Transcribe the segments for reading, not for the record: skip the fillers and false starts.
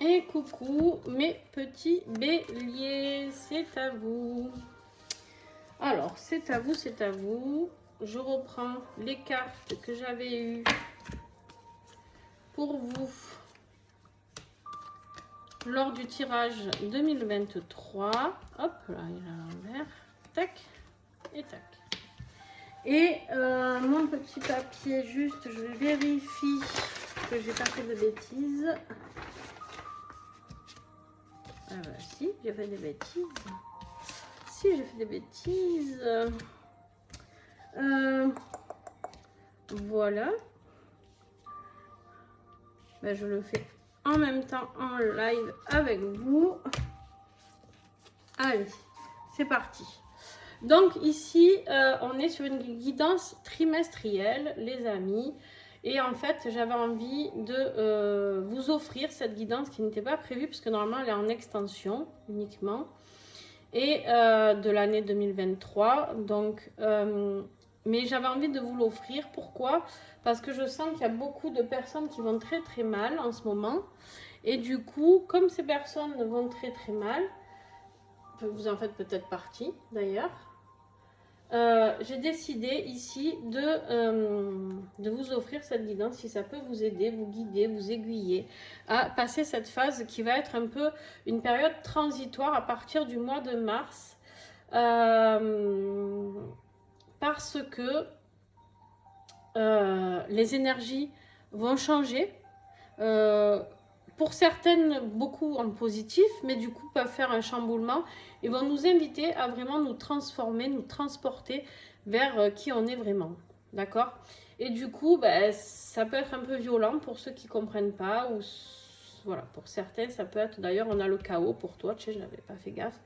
Et coucou mes petits béliers, c'est à vous. Alors, c'est à vous, c'est à vous. Je reprends les cartes que j'avais eues pour vous lors du tirage 2023. Hop, là, il est à l'envers. Tac et tac. Et mon petit papier, juste, je vérifie que j'ai pas fait de bêtises. Ah bah si, j'ai fait des bêtises. Si, j'ai fait des bêtises. Voilà. Ben, je le fais en même temps en live avec vous. Allez, c'est parti. Donc ici, on est sur une guidance trimestrielle, les amis. Et en fait, j'avais envie de vous offrir cette guidance qui n'était pas prévue, puisque normalement, elle est en extension uniquement. Et de l'année 2023. Donc, mais j'avais envie de vous l'offrir. Pourquoi? Parce que je sens qu'il y a beaucoup de personnes qui vont très très mal en ce moment. Et du coup, comme ces personnes vont très très mal, vous en faites peut-être partie d'ailleurs, j'ai décidé ici de vous offrir cette guidance, si ça peut vous aider, vous guider, vous aiguiller à passer cette phase qui va être un peu une période transitoire à partir du mois de mars, parce que les énergies vont changer. Pour certaines, beaucoup en positif, mais du coup peuvent faire un chamboulement et vont nous inviter à vraiment nous transformer, nous transporter vers qui on est vraiment. D'accord? Et du coup, ben, ça peut être un peu violent pour ceux qui ne comprennent pas. Ou voilà, pour certains, ça peut être... D'ailleurs, on a le chaos pour toi. Tu sais, je n'avais pas fait gaffe.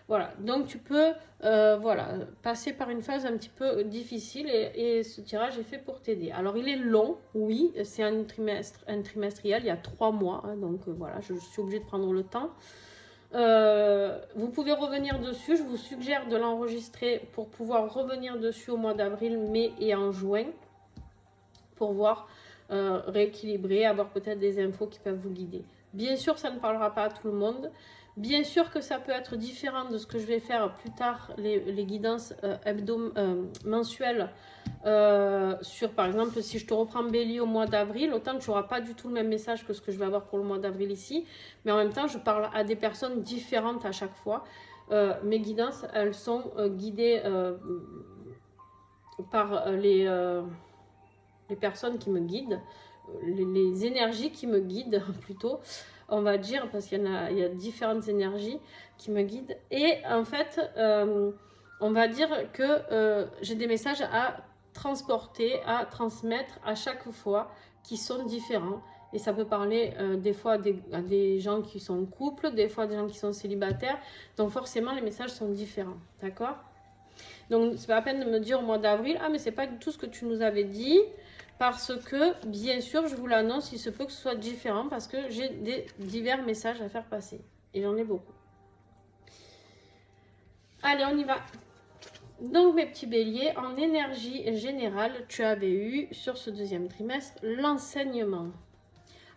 Voilà, donc tu peux voilà, passer par une phase un petit peu difficile et ce tirage est fait pour t'aider. Alors il est long, oui, c'est un trimestriel, il y a 3 mois, hein, donc voilà, je suis obligée de prendre le temps. Vous pouvez revenir dessus, je vous suggère de l'enregistrer pour pouvoir revenir dessus au mois d'avril, mai et en juin, pour voir rééquilibrer, avoir peut-être des infos qui peuvent vous guider. Bien sûr, ça ne parlera pas à tout le monde. Bien sûr que ça peut être différent de ce que je vais faire plus tard, les guidances mensuelles sur, par exemple, si je te reprends Bélier au mois d'avril, autant que tu n'auras pas du tout le même message que ce que je vais avoir pour le mois d'avril ici, mais en même temps, je parle à des personnes différentes à chaque fois. Mes guidances, elles sont guidées par les personnes qui me guident, les énergies qui me guident plutôt, on va dire, parce qu'il y a différentes énergies qui me guident. Et en fait, on va dire que j'ai des messages à transporter, à transmettre à chaque fois qui sont différents. Et ça peut parler des fois à des gens qui sont en couple, des fois à des gens qui sont célibataires. Donc forcément, les messages sont différents. D'accord? Donc, c'est pas la peine de me dire au mois d'avril, ah mais c'est pas du tout ce que tu nous avais dit. Parce que, bien sûr, je vous l'annonce, il se peut que ce soit différent parce que j'ai divers messages à faire passer. Et j'en ai beaucoup. Allez, on y va. Donc, mes petits béliers, en énergie générale, tu avais eu, sur ce deuxième trimestre, l'enseignement.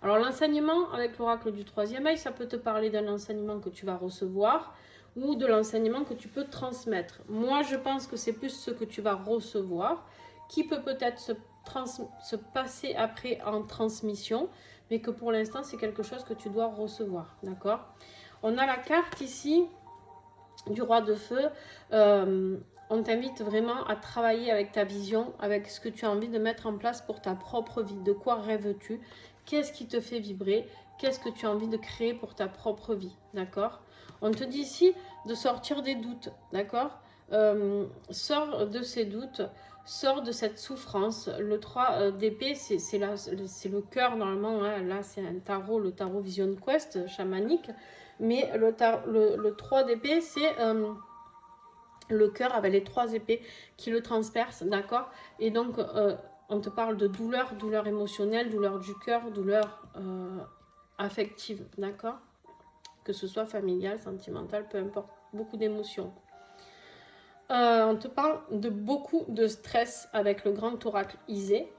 Alors, l'enseignement, avec l'oracle du troisième œil, ça peut te parler d'un enseignement que tu vas recevoir ou de l'enseignement que tu peux transmettre. Moi, je pense que c'est plus ce que tu vas recevoir qui peut peut-être se passer après en transmission, mais que pour l'instant, c'est quelque chose que tu dois recevoir. D'accord? On a la carte ici du roi de feu. On t'invite vraiment à travailler avec ta vision, avec ce que tu as envie de mettre en place pour ta propre vie. De quoi rêves-tu? Qu'est-ce qui te fait vibrer? Qu'est-ce que tu as envie de créer pour ta propre vie? D'accord? On te dit ici de sortir des doutes. D'accord? Sors de ces doutes. Sors de cette souffrance. Le 3 d'épée, c'est le cœur normalement. Hein. Là, c'est un tarot, le tarot Vision Quest chamanique. Mais le 3 d'épée, c'est le cœur avec les 3 épées qui le transpercent. D'accord? Et donc, on te parle de douleur, douleur émotionnelle, douleur du cœur, douleur affective. D'accord? Que ce soit familial, sentimental, peu importe. Beaucoup d'émotions. On te parle de beaucoup de stress avec le grand oracle Isée.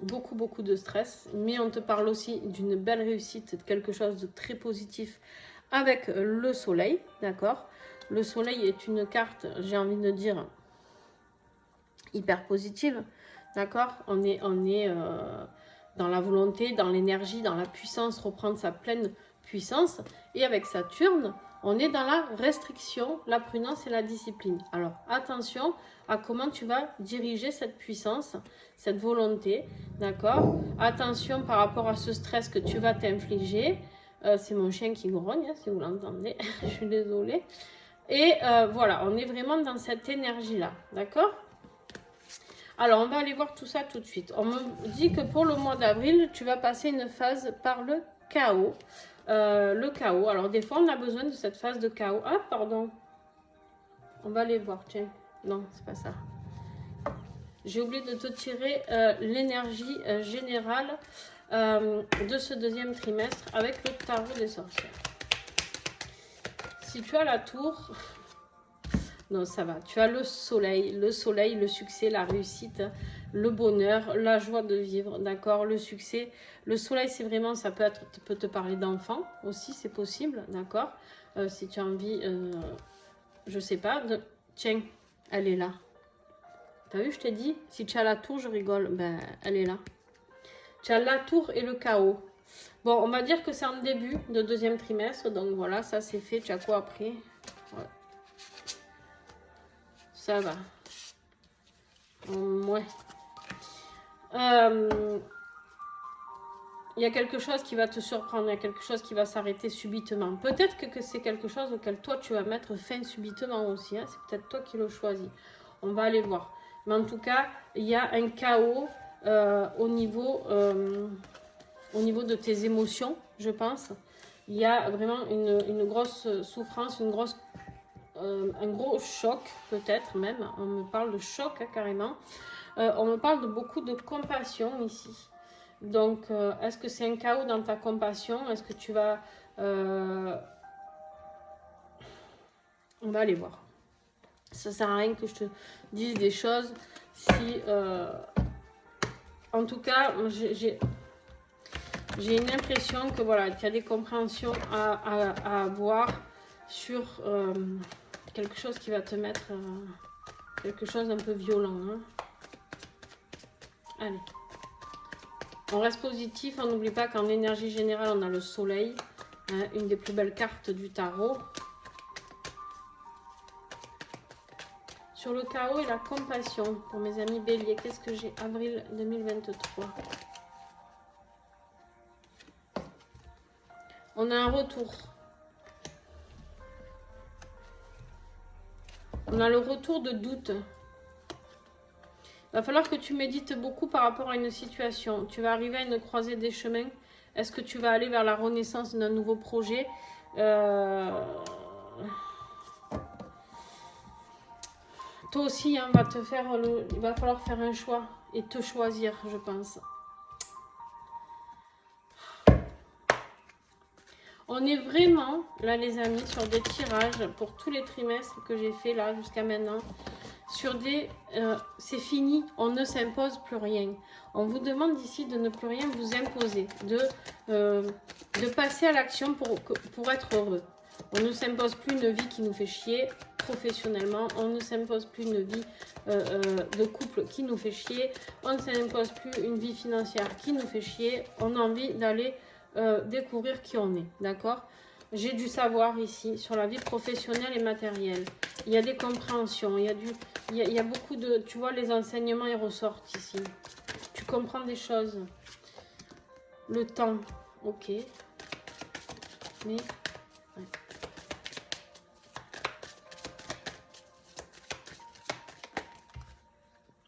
beaucoup de stress, mais on te parle aussi d'une belle réussite, de quelque chose de très positif avec le soleil, d'accord? Le soleil est une carte, j'ai envie de dire, hyper positive, d'accord? On est dans la volonté, dans l'énergie, dans la puissance, reprendre sa pleine puissance. Et avec Saturne, on est dans la restriction, la prudence et la discipline. Alors attention à comment tu vas diriger cette puissance, cette volonté, d'accord? Attention par rapport à ce stress que tu vas t'infliger. C'est mon chien qui grogne, hein, si vous l'entendez, je suis désolée. Et voilà, on est vraiment dans cette énergie-là, d'accord? Alors, on va aller voir tout ça tout de suite. On me dit que pour le mois d'avril, tu vas passer une phase par le chaos. Le chaos. Alors, des fois, on a besoin de cette phase de chaos. Ah, pardon. On va aller voir, tiens. Non, c'est pas ça. J'ai oublié de te tirer l'énergie générale de ce deuxième trimestre avec le tarot des sorcières. Si tu as la tour... Non, ça va. Tu as le soleil, le succès, la réussite, le bonheur, la joie de vivre, d'accord? Le succès. Le soleil, c'est vraiment, ça peut te parler d'enfant aussi, c'est possible, d'accord? Si tu as envie, je sais pas, tiens, elle est là. T'as vu, je t'ai dit, si tu as la tour, je rigole, ben, elle est là. Tu as la tour et le chaos. Bon, on va dire que c'est en début de deuxième trimestre, donc voilà, ça c'est fait. Tu as quoi après? Ouais. Ça va. Ouais. Il y a quelque chose qui va te surprendre, il y a quelque chose qui va s'arrêter subitement. Peut-être que c'est quelque chose auquel toi tu vas mettre fin subitement aussi. Hein. C'est peut-être toi qui le choisis. On va aller voir. Mais en tout cas, il y a un chaos au niveau de tes émotions, je pense. Il y a vraiment une grosse souffrance, un gros choc peut-être même. On me parle de choc hein, carrément. On me parle de beaucoup de compassion ici. Donc, est-ce que c'est un chaos dans ta compassion? Est-ce que tu vas... On va aller voir. Ça sert à rien que je te dise des choses. Si, en tout cas, j'ai une impression que voilà, tu as des compréhensions à avoir sur quelque chose qui va te mettre quelque chose d'un peu violent. Hein. Allez. On reste positif, on n'oublie pas qu'en énergie générale, on a le soleil, hein, une des plus belles cartes du tarot. Sur le chaos et la compassion, pour mes amis béliers, qu'est-ce que j'ai? Avril 2023. On a un retour. On a le retour de doute. Il va falloir que tu médites beaucoup par rapport à une situation. Tu vas arriver à une croisée des chemins. Est-ce que tu vas aller vers la renaissance d'un nouveau projet? Toi aussi, hein, il va falloir faire un choix et te choisir, je pense. On est vraiment, là les amis, sur des tirages pour tous les trimestres que j'ai fait là jusqu'à maintenant. Sur des... c'est fini, on ne s'impose plus rien. On vous demande ici de ne plus rien vous imposer, de passer à l'action pour être heureux. On ne s'impose plus une vie qui nous fait chier professionnellement, on ne s'impose plus une vie de couple qui nous fait chier, on ne s'impose plus une vie financière qui nous fait chier, on a envie d'aller découvrir qui on est, d'accord? J'ai du savoir ici sur la vie professionnelle et matérielle. Il y a des compréhensions, il y a beaucoup de... Tu vois, les enseignements, ils ressortent ici. Tu comprends des choses. Le temps, ok. Mais... Ouais.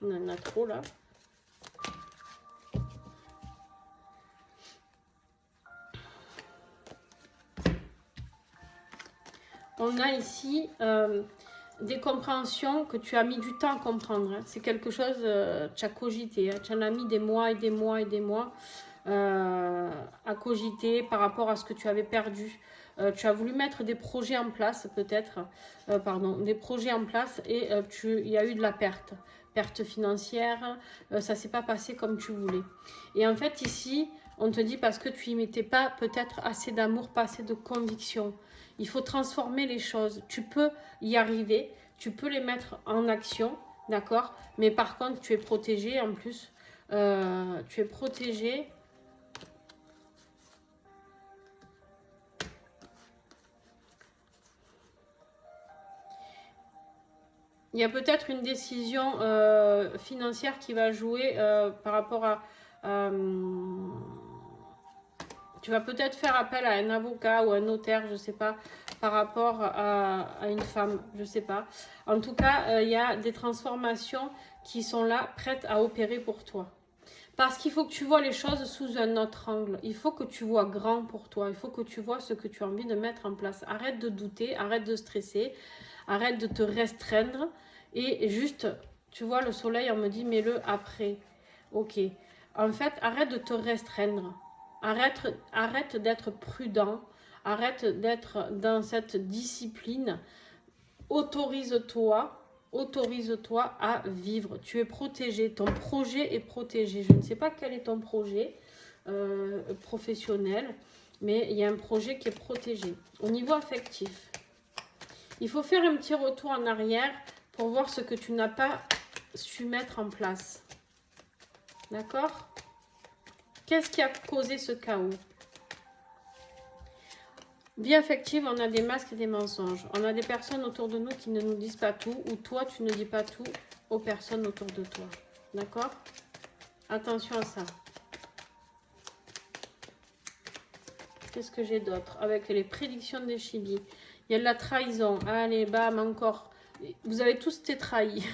On en a trop, là. On a ici des compréhensions que tu as mis du temps à comprendre. Hein. C'est quelque chose, tu as cogité. Hein. Tu en as mis des mois et des mois et des mois à cogiter par rapport à ce que tu avais perdu. Tu as voulu mettre des projets en place, peut-être. Des projets en place et il y a eu de la perte. perte financière, ça s'est pas passé comme tu voulais. Et en fait, ici, on te dit parce que tu y mettais pas peut-être assez d'amour, pas assez de conviction. Il faut transformer les choses. Tu peux y arriver, tu peux les mettre en action, d'accord? Mais par contre, tu es protégé en plus. Tu es protégé. Il y a peut-être une décision financière qui va jouer par rapport à... tu vas peut-être faire appel à un avocat ou un notaire, je ne sais pas, par rapport à une femme, je ne sais pas. En tout cas, il y a des transformations qui sont là, prêtes à opérer pour toi. Parce qu'il faut que tu vois les choses sous un autre angle. Il faut que tu vois grand pour toi. Il faut que tu vois ce que tu as envie de mettre en place. Arrête de douter, arrête de stresser, arrête de te restreindre. Et juste, tu vois, le soleil, on me dit, mets-le après. Ok. En fait, arrête de te restreindre. Arrête d'être prudent. Arrête d'être dans cette discipline. Autorise-toi à vivre. Tu es protégé. Ton projet est protégé. Je ne sais pas quel est ton projet professionnel, mais il y a un projet qui est protégé. Au niveau affectif, il faut faire un petit retour en arrière pour voir ce que tu n'as pas su mettre en place. D'accord? Qu'est-ce qui a causé ce chaos? Vie affective, on a des masques et des mensonges. On a des personnes autour de nous qui ne nous disent pas tout, ou toi, tu ne dis pas tout aux personnes autour de toi. D'accord? Attention à ça. Qu'est-ce que j'ai d'autre? Avec les prédictions des Chibi. Il y a de la trahison. Allez, bam, encore. Vous avez tous été trahis.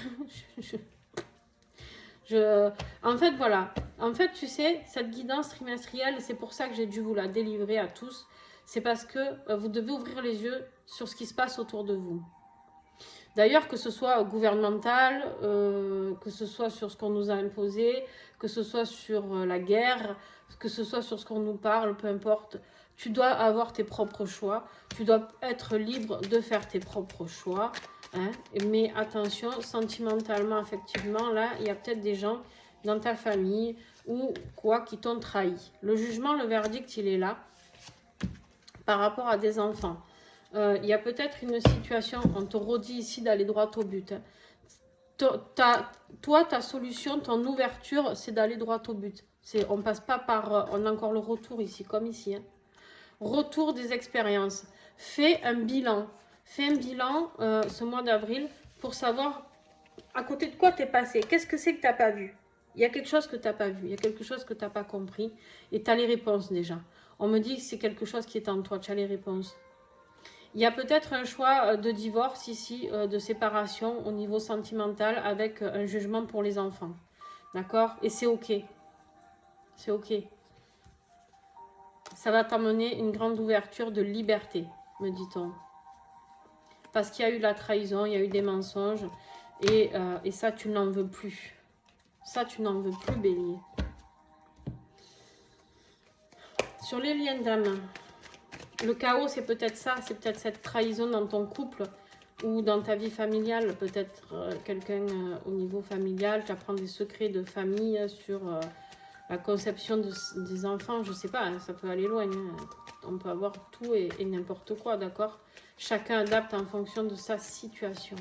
En fait, voilà. En fait, tu sais, cette guidance trimestrielle, c'est pour ça que j'ai dû vous la délivrer à tous. C'est parce que vous devez ouvrir les yeux sur ce qui se passe autour de vous. D'ailleurs, que ce soit gouvernemental, que ce soit sur ce qu'on nous a imposé, que ce soit sur la guerre, que ce soit sur ce qu'on nous parle, peu importe. Tu dois avoir tes propres choix. Tu dois être libre de faire tes propres choix. Hein. Mais attention, sentimentalement, affectivement, là, il y a peut-être des gens dans ta famille ou quoi qui t'ont trahi. Le jugement, le verdict, il est là par rapport à des enfants. Il y a peut-être une situation, on te redit ici d'aller droit au but. Hein. Toi, ta solution, ton ouverture, c'est d'aller droit au but. On ne passe pas par... on a encore le retour ici, comme ici. Hein. Retour des expériences. Fais un bilan. Fais un bilan ce mois d'avril pour savoir à côté de quoi tu es passé. Qu'est-ce que c'est que tu n'as pas vu? Il y a quelque chose que tu n'as pas vu. Il y a quelque chose que tu n'as pas compris. Et tu as les réponses déjà. On me dit que c'est quelque chose qui est en toi. Tu as les réponses. Il y a peut-être un choix de divorce ici, de séparation au niveau sentimental avec un jugement pour les enfants. D'accord? Et c'est ok. C'est ok. Ça va t'amener une grande ouverture de liberté, me dit-on. Parce qu'il y a eu de la trahison, il y a eu des mensonges. Et ça, tu n'en veux plus. Ça, tu n'en veux plus, Bélier. Sur les liens d'âme, le chaos, c'est peut-être ça. C'est peut-être cette trahison dans ton couple ou dans ta vie familiale. Peut-être quelqu'un au niveau familial, tu apprends des secrets de famille sur la conception des enfants. Je ne sais pas, hein, ça peut aller loin. Hein. On peut avoir tout et n'importe quoi, d'accord? Chacun adapte en fonction de sa situation.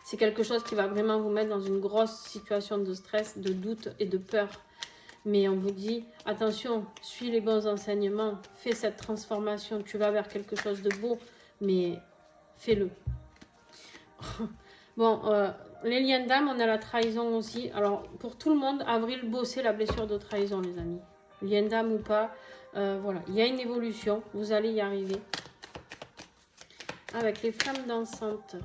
C'est quelque chose qui va vraiment vous mettre dans une grosse situation de stress, de doute et de peur. Mais on vous dit, attention, suis les bons enseignements, fais cette transformation, tu vas vers quelque chose de beau, mais fais-le. Bon, les liens d'âme, on a la trahison aussi. Alors, pour tout le monde, avril, bossez la blessure de trahison, les amis. Lien d'âme ou pas, voilà, il y a une évolution, vous allez y arriver. Avec les flammes dansantes.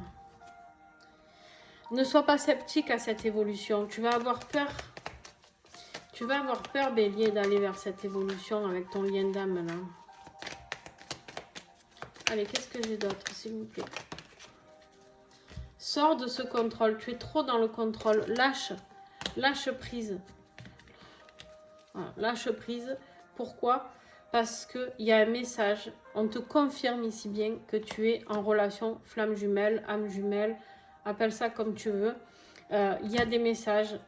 Ne sois pas sceptique à cette évolution. Tu vas avoir peur. Tu vas avoir peur, Bélier, d'aller vers cette évolution avec ton lien d'âme, là. Allez, qu'est-ce que j'ai d'autre, s'il vous plaît? Sors de ce contrôle. Tu es trop dans le contrôle. Lâche. Lâche prise. Voilà, lâche prise. Pourquoi? Parce qu'il y a un message. On te confirme ici bien que tu es en relation flamme jumelle, âme jumelle. Appelle ça comme tu veux. Il y a des messages.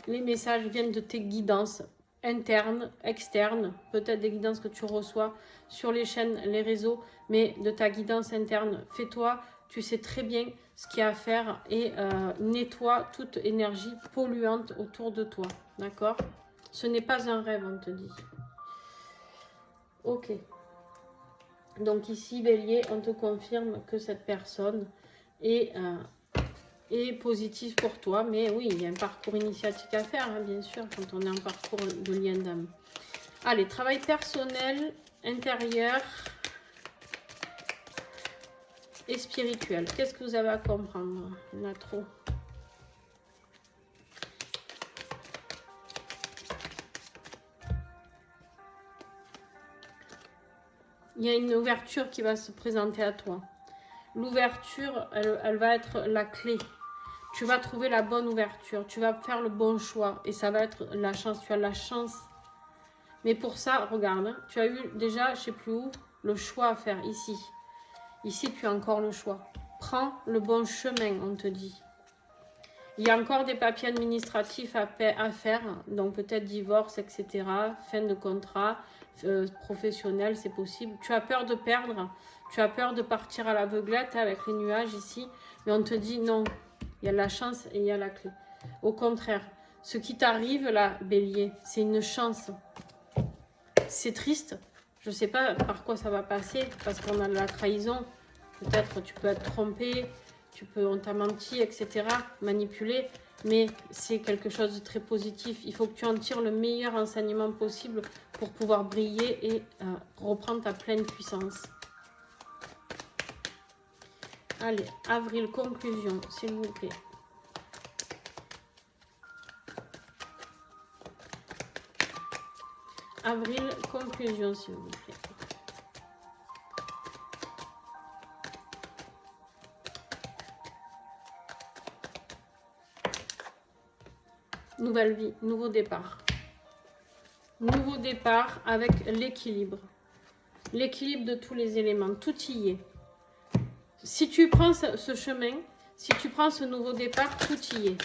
Les messages viennent de tes guidances internes, externes, peut-être des guidances que tu reçois sur les chaînes, les réseaux, mais de ta guidance interne. Fais-toi, tu sais très bien ce qu'il y a à faire et nettoie toute énergie polluante autour de toi. D'accord? Ce n'est pas un rêve, on te dit. Ok. Donc ici, Bélier, on te confirme que cette personne est positive pour toi. Mais oui, il y a un parcours initiatique à faire, hein, bien sûr, quand on est en parcours de lien d'âme. Allez, travail personnel, intérieur et spirituel. Qu'est-ce que vous avez à comprendre? Il y en a trop. Il y a une ouverture qui va se présenter à toi. L'ouverture, elle va être la clé. Tu vas trouver la bonne ouverture. Tu vas faire le bon choix. Et ça va être la chance. Tu as la chance. Mais pour ça, regarde, hein, tu as eu déjà, je ne sais plus où, le choix à faire ici. Ici, tu as encore le choix. Prends le bon chemin, on te dit. Il y a encore des papiers administratifs à faire, donc peut-être divorce, etc. Fin de contrat professionnel, c'est possible. Tu as peur de perdre, tu as peur de partir à l'aveuglette avec les nuages ici, mais on te dit non, il y a la chance et il y a la clé. Au contraire, ce qui t'arrive là, Bélier, c'est une chance. C'est triste, je ne sais pas par quoi ça va passer, parce qu'on a de la trahison. Peut-être tu peux être trompé, on t'a menti, etc., manipulé, mais c'est quelque chose de très positif. Il faut que tu en tires le meilleur enseignement possible pour pouvoir briller et reprendre ta pleine puissance. Allez, avril, conclusion, s'il vous plaît. Avril, conclusion, s'il vous plaît. Nouvelle vie, nouveau départ. Nouveau départ avec l'équilibre. L'équilibre de tous les éléments, tout y est. Si tu prends ce chemin, si tu prends ce nouveau départ, tout y est.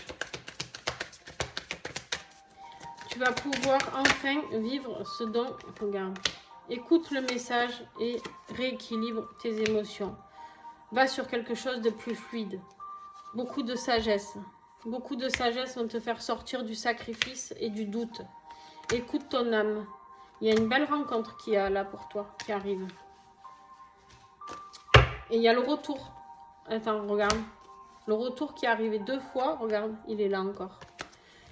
Tu vas pouvoir enfin vivre ce dont, regarde, écoute le message et rééquilibre tes émotions. Va sur quelque chose de plus fluide. Beaucoup de sagesse. Beaucoup de sagesse vont te faire sortir du sacrifice et du doute. Écoute ton âme. Il y a une belle rencontre qui est là pour toi, qui arrive. Et il y a le retour. Attends, regarde. Le retour qui est arrivé 2 fois, regarde, il est là encore.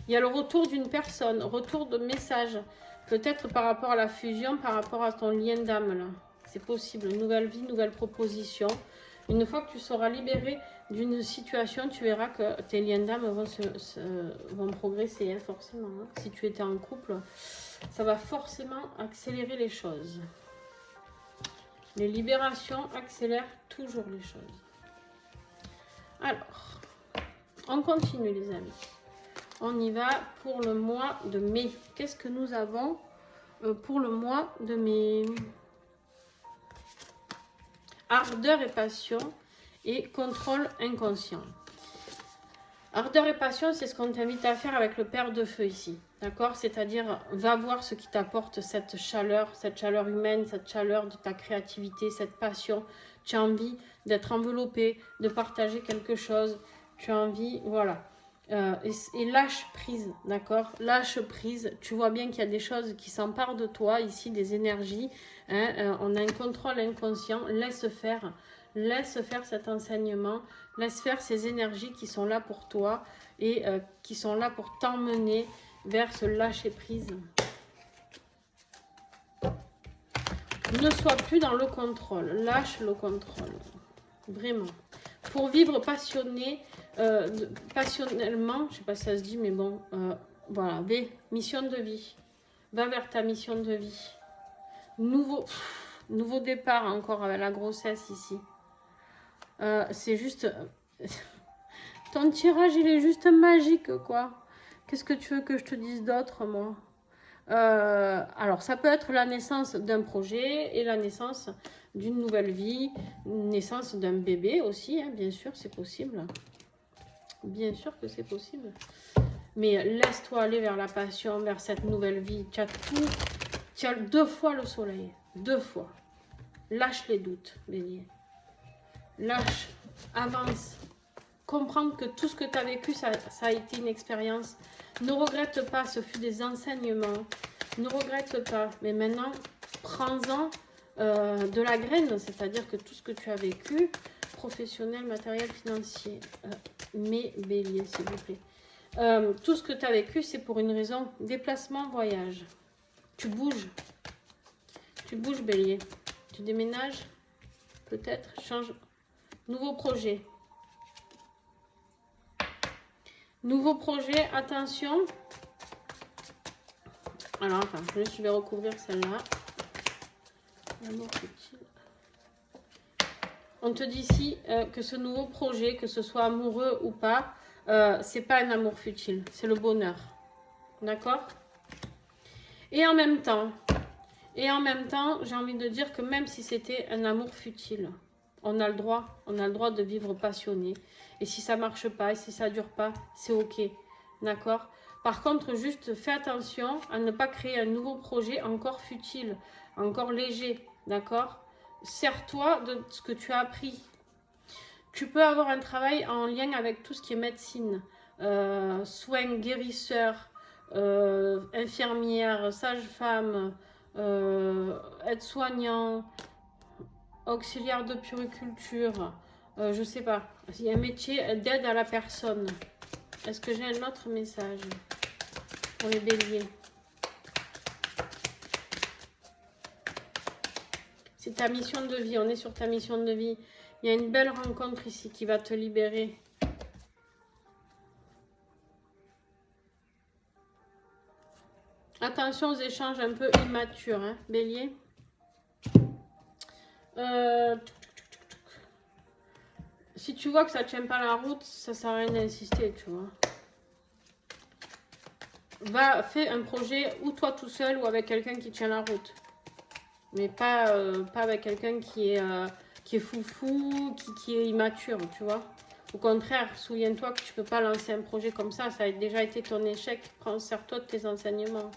Il y a le retour d'une personne, retour de message. Peut-être par rapport à la fusion, par rapport à ton lien d'âme là. C'est possible. Nouvelle vie, nouvelle proposition. Une fois que tu seras libéré d'une situation, tu verras que tes liens d'âme vont progresser, hein, forcément. Hein. Si tu étais en couple, ça va forcément accélérer les choses. Les libérations accélèrent toujours les choses. Alors, on continue les amis. On y va pour le mois de mai. Qu'est-ce que nous avons pour le mois de mai? Ardeur et passion et contrôle inconscient. Ardeur et passion, c'est ce qu'on t'invite à faire avec le père de feu ici. D'accord? C'est-à-dire, va voir ce qui t'apporte cette chaleur humaine, cette chaleur de ta créativité, cette passion. Tu as envie d'être enveloppé, de partager quelque chose. Tu as envie, voilà. Et lâche prise, d'accord? Lâche prise. Tu vois bien qu'il y a des choses qui s'emparent de toi, ici, des énergies. Hein, on a un contrôle inconscient. Laisse faire cet enseignement. Laisse faire ces énergies qui sont là pour toi et qui sont là pour t'emmener vers ce lâcher prise. Ne sois plus dans le contrôle. Lâche le contrôle. Vraiment. Pour vivre passionnellement, je ne sais pas si ça se dit, mais bon, voilà, mission de vie. Va vers ta mission de vie. Nouveau départ encore avec la grossesse ici. C'est juste... Ton tirage, il est juste magique, quoi. Qu'est-ce que tu veux que je te dise d'autre, moi? Alors, ça peut être la naissance d'un projet et la naissance d'une nouvelle vie, naissance d'un bébé aussi, hein, bien sûr, c'est possible. Bien sûr que c'est possible. Mais laisse-toi aller vers la passion, vers cette nouvelle vie. Tu as tout. Tu as 2 fois le soleil. 2 fois. Lâche les doutes, Bélier. Lâche. Avance. Comprendre que tout ce que tu as vécu, ça a été une expérience. Ne regrette pas, ce fut des enseignements. Ne regrette pas. Mais maintenant, prends-en de la graine. C'est-à-dire que tout ce que tu as vécu, professionnel, matériel, financier. Mais Bélier, s'il vous plaît. Tout ce que tu as vécu, c'est pour une raison. Déplacement, voyage. Tu bouges. Tu bouges, Bélier. Tu déménages. Peut-être. Change. Nouveau projet. Nouveau projet. Attention. Alors, enfin, je vais recouvrir celle-là. L'amour futile. On te dit ici que ce nouveau projet, que ce soit amoureux ou pas, c'est pas un amour futile, c'est le bonheur. D'accord? Et en même temps, j'ai envie de dire que même si c'était un amour futile, on a le droit de vivre passionné. Et si ça marche pas, et si ça dure pas, c'est ok. D'accord? Par contre, juste fais attention à ne pas créer un nouveau projet encore futile, encore léger. D'accord? Sers-toi de ce que tu as appris. Tu peux avoir un travail en lien avec tout ce qui est médecine, soins, guérisseurs, infirmière, sage-femme, aide-soignant, auxiliaire de puriculture, je sais pas. Il y a un métier d'aide à la personne. Est-ce que j'ai un autre message pour les béliers? C'est ta mission de vie, on est sur ta mission de vie. Il y a une belle rencontre ici qui va te libérer. Attention aux échanges un peu immatures, hein, bélier. Si tu vois que ça ne tient pas la route, ça ne sert à rien d'insister, tu vois. Fais un projet ou toi tout seul ou avec quelqu'un qui tient la route. Mais pas avec quelqu'un qui est foufou, qui est immature, tu vois. Au contraire, souviens-toi que tu ne peux pas lancer un projet comme ça. Ça a déjà été ton échec. Sers-toi de tes enseignements.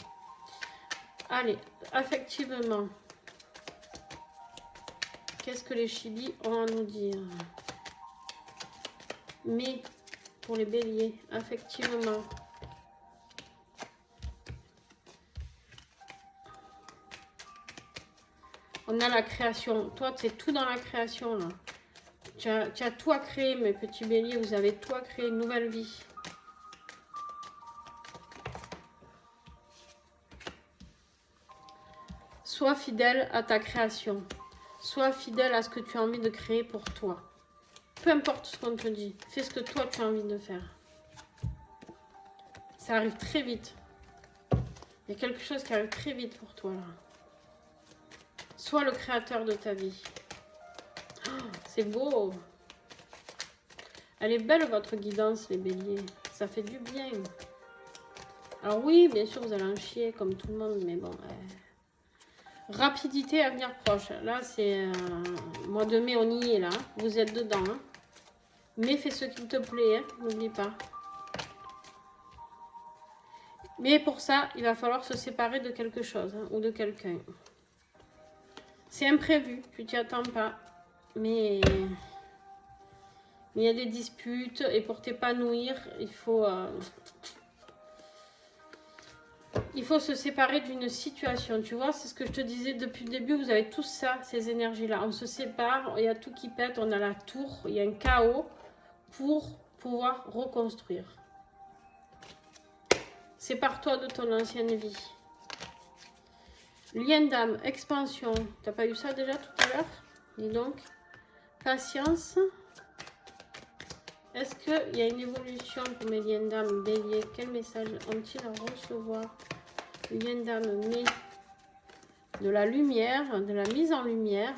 Allez, affectivement. Qu'est-ce que les chibis ont à nous dire? Mais, pour les béliers, affectivement. On a la création. Toi, c'est tout dans la création, là. Tu as tout à créer, mes petits béliers. Vous avez tout à créer, une nouvelle vie. Sois fidèle à ta création. Sois fidèle à ce que tu as envie de créer pour toi. Peu importe ce qu'on te dit. Fais ce que toi, tu as envie de faire. Ça arrive très vite. Il y a quelque chose qui arrive très vite pour toi, là. Sois le créateur de ta vie. Oh, c'est beau. Elle est belle, votre guidance, les béliers. Ça fait du bien. Alors oui, bien sûr, vous allez en chier comme tout le monde, mais bon. Rapidité, avenir proche. Là, c'est mois de mai, on y est là. Vous êtes dedans. Hein. Mais fais ce qu'il te plaît, hein. N'oublie pas. Mais pour ça, il va falloir se séparer de quelque chose hein, ou de quelqu'un. C'est imprévu, tu t'y attends pas. Mais il y a des disputes et pour t'épanouir, il faut se séparer d'une situation. Tu vois, c'est ce que je te disais depuis le début. Vous avez tous ça, ces énergies-là. On se sépare, il y a tout qui pète, on a la tour, il y a un chaos pour pouvoir reconstruire. Sépare-toi de ton ancienne vie. Lien d'âme, expansion. T'as pas eu ça déjà tout à l'heure? Dis donc. Patience. Est-ce qu'il y a une évolution pour mes liens d'âme bélier? Quel message ont-ils à recevoir? Lien d'âme, mais de la lumière, de la mise en lumière.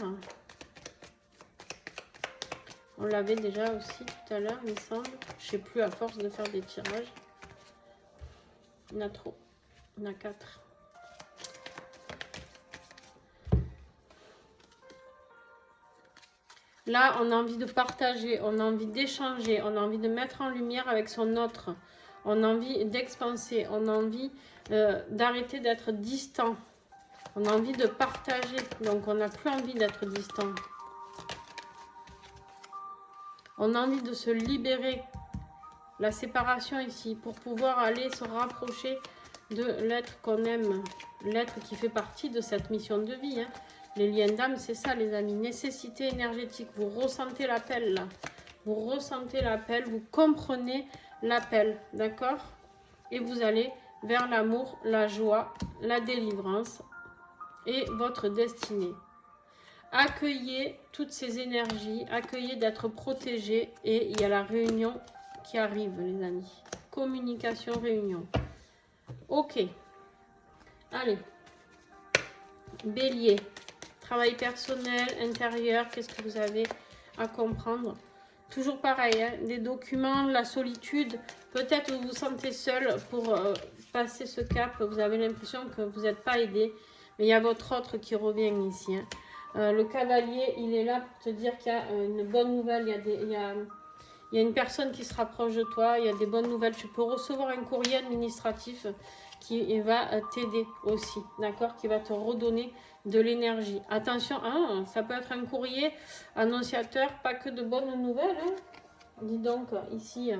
On l'avait déjà aussi tout à l'heure, il me semble. Je sais plus à force de faire des tirages. Il y en a trop. Il y en a 4. Là, on a envie de partager, on a envie d'échanger, on a envie de mettre en lumière avec son autre. On a envie d'expanser, on a envie d'arrêter d'être distant. On a envie de partager, donc on n'a plus envie d'être distant. On a envie de se libérer. La séparation ici, pour pouvoir aller se rapprocher de l'être qu'on aime, l'être qui fait partie de cette mission de vie. Hein. Les liens d'âme, c'est ça les amis, nécessité énergétique. Vous ressentez l'appel là, vous ressentez l'appel, vous comprenez l'appel, d'accord? Et vous allez vers l'amour, la joie, la délivrance et votre destinée. Accueillez toutes ces énergies, accueillez d'être protégé et il y a la réunion qui arrive les amis. Communication, réunion. Ok. Allez. Bélier. Travail personnel, intérieur, qu'est-ce que vous avez à comprendre? Toujours pareil, hein, des documents, la solitude. Peut-être vous vous sentez seul pour passer ce cap. Vous avez l'impression que vous n'êtes pas aidé. Mais il y a votre autre qui revient ici. Hein. Le cavalier, il est là pour te dire qu'il y a une bonne nouvelle. Il y a une personne qui se rapproche de toi. Il y a des bonnes nouvelles. Tu peux recevoir un courrier administratif qui va t'aider aussi. D'accord? Qui va te redonner de l'énergie. Attention, hein, ça peut être un courrier annonciateur, pas que de bonnes nouvelles. Hein. Dis donc, ici,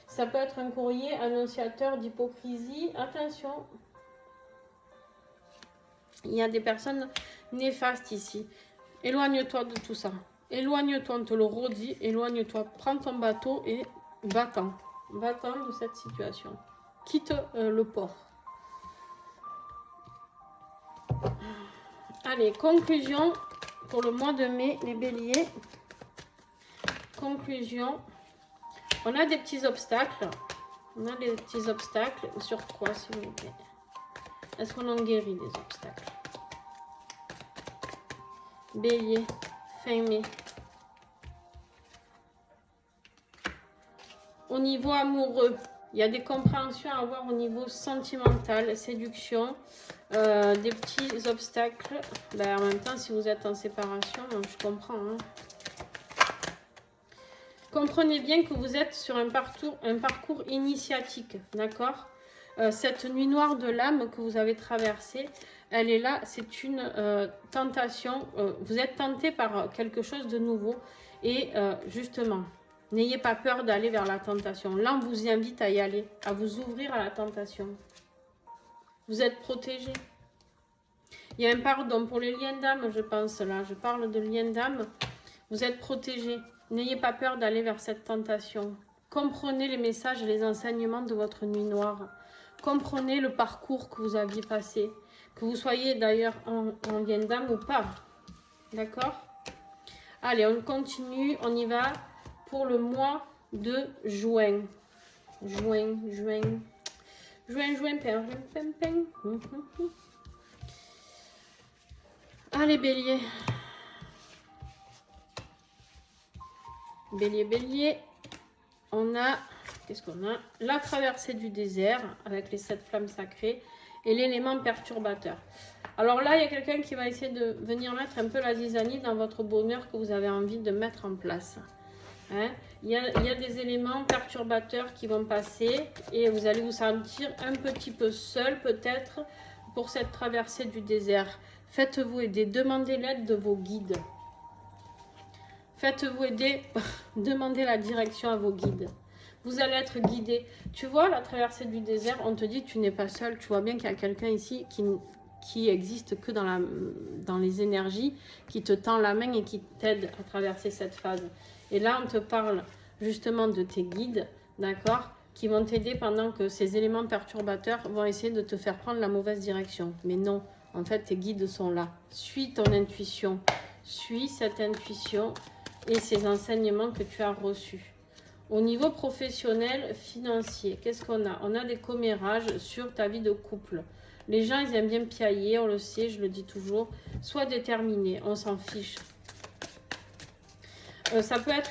ça peut être un courrier annonciateur d'hypocrisie. Attention. Il y a des personnes néfastes ici. Éloigne-toi de tout ça. Éloigne-toi, on te le redit. Éloigne-toi. Prends ton bateau et va-t'en. Va-t'en de cette situation. Quitte le port. Allez, conclusion pour le mois de mai, les béliers. Conclusion. On a des petits obstacles. On a des petits obstacles. Sur quoi, s'il vous plaît? Est-ce qu'on en guérit des obstacles? Bélier, fin mai. Au niveau amoureux, il y a des compréhensions à avoir au niveau sentimental, séduction, des petits obstacles. Ben, en même temps, si vous êtes en séparation, je comprends. Hein. Comprenez bien que vous êtes sur un parcours initiatique, d'accord? Cette nuit noire de l'âme que vous avez traversée, elle est là, c'est une tentation. Vous êtes tenté par quelque chose de nouveau et justement, n'ayez pas peur d'aller vers la tentation. Là, on vous invite à y aller, à vous ouvrir à la tentation. Vous êtes protégé. Il y a un pardon pour les liens d'âme, je pense, là. Je parle de liens d'âme. Vous êtes protégé. N'ayez pas peur d'aller vers cette tentation. Comprenez les messages et les enseignements de votre nuit noire. Comprenez le parcours que vous aviez passé. Que vous soyez d'ailleurs en lien d'âme ou pas. D'accord? Allez, on continue. On y va pour le mois de juin. Juin, ping. Allez, bélier. Bélier. On a, qu'est-ce qu'on a? La traversée du désert avec les 7 flammes sacrées et l'élément perturbateur. Alors là, il y a quelqu'un qui va essayer de venir mettre un peu la zizanie dans votre bonheur que vous avez envie de mettre en place. Hein? Il y a des éléments perturbateurs qui vont passer et vous allez vous sentir un petit peu seul peut-être pour cette traversée du désert. Faites-vous aider, demandez l'aide de vos guides. Faites-vous aider, demandez la direction à vos guides. Vous allez être guidé. Tu vois, la traversée du désert, on te dit tu n'es pas seul. Tu vois bien qu'il y a quelqu'un ici qui existe que dans les énergies, qui te tend la main et qui t'aide à traverser cette phase. Et là, on te parle justement de tes guides, d'accord, qui vont t'aider pendant que ces éléments perturbateurs vont essayer de te faire prendre la mauvaise direction. Mais non, en fait, tes guides sont là. Suis ton intuition. Suis cette intuition et ces enseignements que tu as reçus. Au niveau professionnel, financier, qu'est-ce qu'on a? On a des commérages sur ta vie de couple. Les gens, ils aiment bien piailler, on le sait, je le dis toujours. Sois déterminé, on s'en fiche. Ça peut être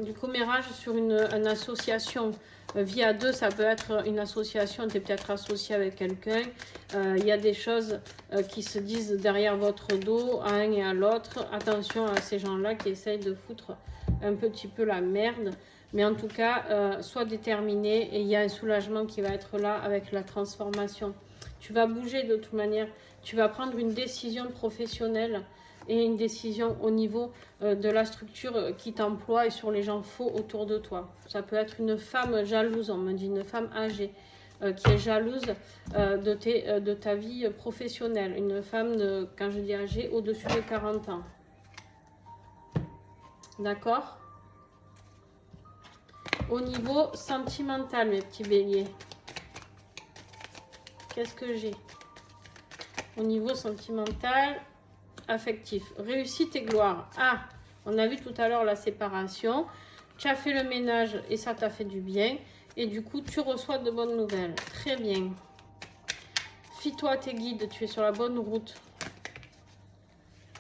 du commérage sur une association. Vie à deux, ça peut être une association, tu es peut-être associé avec quelqu'un. Il y a des choses qui se disent derrière votre dos, à un et à l'autre. Attention à ces gens-là qui essayent de foutre un petit peu la merde. Mais en tout cas, sois déterminé et il y a un soulagement qui va être là avec la transformation. Tu vas bouger de toute manière. Tu vas prendre une décision professionnelle et une décision au niveau de la structure qui t'emploie et sur les gens faux autour de toi. Ça peut être une femme jalouse, on me dit une femme âgée qui est jalouse de ta vie professionnelle. Une femme, quand je dis âgée, au-dessus de 40 ans. D'accord? Au niveau sentimental, mes petits béliers, qu'est-ce que j'ai? Au niveau sentimental, affectif, réussite et gloire. Ah, on a vu tout à l'heure la séparation. Tu as fait le ménage et ça t'a fait du bien. Et du coup, tu reçois de bonnes nouvelles. Très bien. Fie-toi à tes guides, tu es sur la bonne route.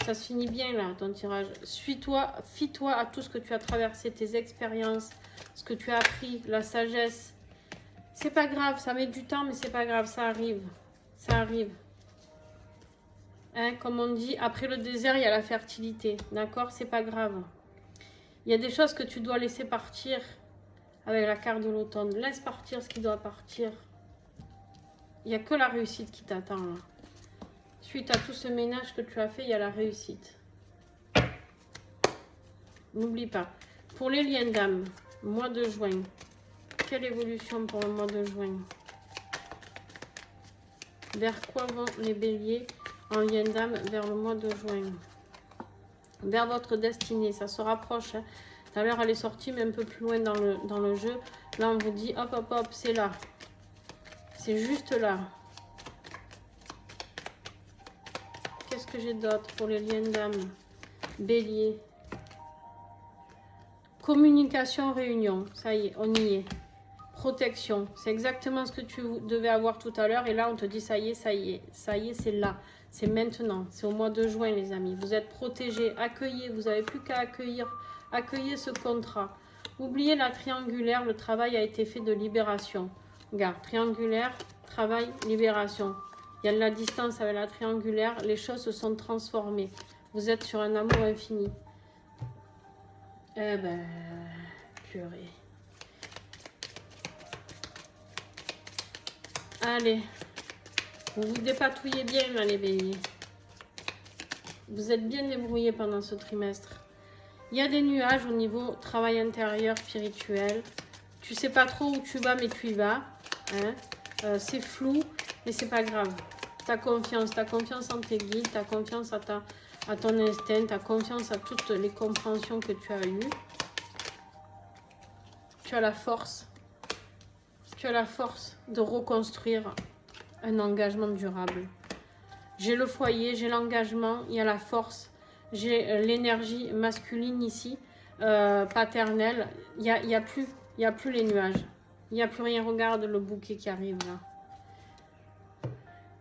Ça se finit bien là, ton tirage. Fie-toi à tout ce que tu as traversé, tes expériences, ce que tu as appris, la sagesse. C'est pas grave, ça met du temps, mais c'est pas grave, ça arrive. Ça arrive. Hein, comme on dit, après le désert, il y a la fertilité. D'accord? C'est pas grave. Il y a des choses que tu dois laisser partir avec la carte de l'automne. Laisse partir ce qui doit partir. Il n'y a que la réussite qui t'attend là. Suite à tout ce ménage que tu as fait, il y a la réussite. N'oublie pas. Pour les liens d'âme, mois de juin. Quelle évolution pour le mois de juin? Vers quoi vont les béliers en lien d'âme vers le mois de juin? Vers votre destinée, ça se rapproche. Hein. Tout à l'heure, elle est sortie, mais un peu plus loin dans le jeu. Là, on vous dit, hop, hop, hop, c'est là. C'est juste là. Qu'est-ce que j'ai d'autre pour les liens d'âme? Bélier. Communication, réunion. Ça y est, on y est. Protection. C'est exactement ce que tu devais avoir tout à l'heure. Et là, on te dit, ça y est, ça y est. Ça y est, c'est là. C'est maintenant. C'est au mois de juin, les amis. Vous êtes protégés. Accueillez. Vous n'avez plus qu'à accueillir. Accueillez ce contrat. Oubliez la triangulaire. Le travail a été fait de libération. Regarde, triangulaire, travail, libération. Il y a de la distance avec la triangulaire. Les choses se sont transformées. Vous êtes sur un amour infini. Eh ben, purée. Allez. Vous vous dépatouillez bien, là, les béliers. Vous êtes bien débrouillés pendant ce trimestre. Il y a des nuages au niveau travail intérieur, spirituel. Tu sais pas trop où tu vas, mais tu y vas. Hein. C'est flou, mais c'est pas grave. T'as confiance en tes guides, t'as confiance à ton instinct, t'as confiance à toutes les compréhensions que tu as eues. Tu as la force. Tu as la force de reconstruire un engagement durable. J'ai le foyer, j'ai l'engagement, il y a la force, j'ai l'énergie masculine ici, paternelle. Il y a plus les nuages. Il n'y a plus rien. Regarde le bouquet qui arrive là.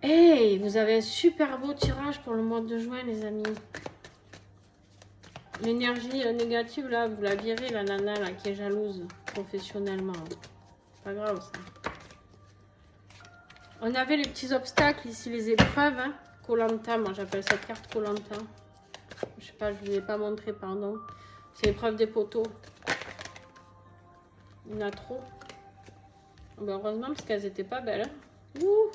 Hey, vous avez un super beau tirage pour le mois de juin, les amis. L'énergie négative, là, vous la virez, la nana là, qui est jalouse professionnellement. Pas grave, ça. On avait les petits obstacles ici, les épreuves. Hein. Koh-Lanta, moi j'appelle cette carte Koh-Lanta. Je sais pas, je ne vous ai pas montré, pardon. C'est l'épreuve des poteaux. Il y en a trop. Ben, heureusement, parce qu'elles n'étaient pas belles. Hein. Ouh.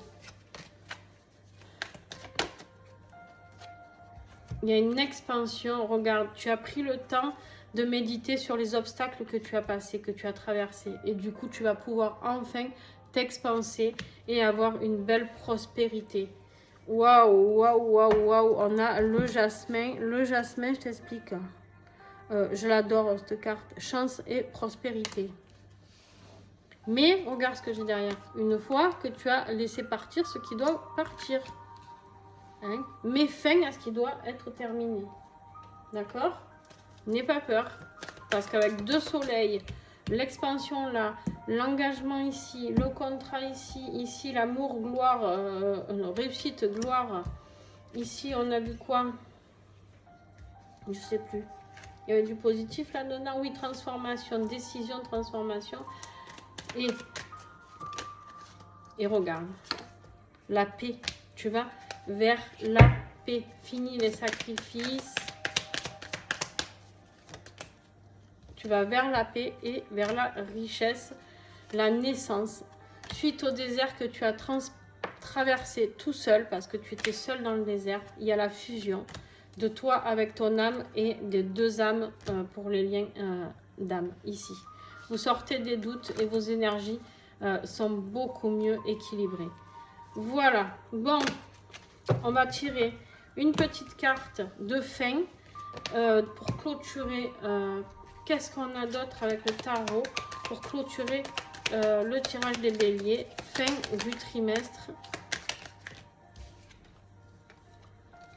Il y a une expansion. Regarde, tu as pris le temps de méditer sur les obstacles que tu as passés, que tu as traversés. Et du coup, tu vas pouvoir enfin t'expanser et avoir une belle prospérité. Waouh, waouh, waouh, waouh. On a le jasmin. Le jasmin, je t'explique. Je l'adore, cette carte. Chance et prospérité. Mais regarde ce que j'ai derrière. Une fois que tu as laissé partir ce qui doit partir. Hein? Mets fin à ce qui doit être terminé. D'accord? N'aie pas peur. Parce qu'avec 2 soleils, l'expansion là, l'engagement ici, le contrat ici l'amour, gloire, réussite, gloire. Ici, on a vu quoi? Je sais plus. Il y avait du positif là-dedans. Oui, transformation, décision, transformation. Et regarde, la paix, tu vas vers la paix. Fini les sacrifices. Tu vas vers la paix et vers la richesse, la naissance. Suite au désert que tu as traversé tout seul, parce que tu étais seul dans le désert, il y a la fusion de toi avec ton âme et des deux âmes pour les liens d'âme ici. Vous sortez des doutes et vos énergies sont beaucoup mieux équilibrées. Voilà. Bon, on va tirer une petite carte de fin pour clôturer. Qu'est-ce qu'on a d'autre avec le tarot pour clôturer le tirage des béliers, fin du trimestre.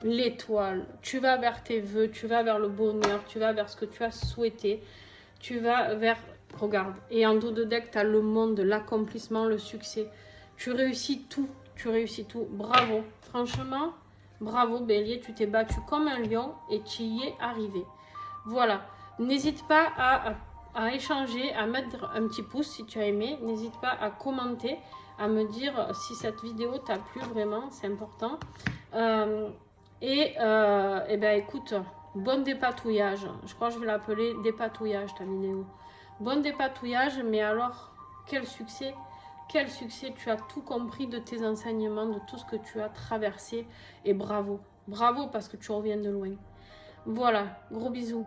L'étoile, tu vas vers tes vœux, tu vas vers le bonheur, tu vas vers ce que tu as souhaité, tu vas vers, regarde, et en dos de deck, tu as le monde, l'accomplissement, le succès. Tu réussis tout, bravo. Franchement, bravo Bélier, tu t'es battu comme un lion et tu y es arrivé. Voilà, n'hésite pas à échanger, à mettre un petit pouce si tu as aimé. N'hésite pas à commenter, à me dire si cette vidéo t'a plu vraiment, c'est important. Et ben écoute, bon dépatouillage. Je crois que je vais l'appeler dépatouillage ta vidéo. Bon dépatouillage, mais alors quel succès tu as tout compris de tes enseignements, de tout ce que tu as traversé. Et bravo, bravo parce que tu reviens de loin. Voilà, gros bisous.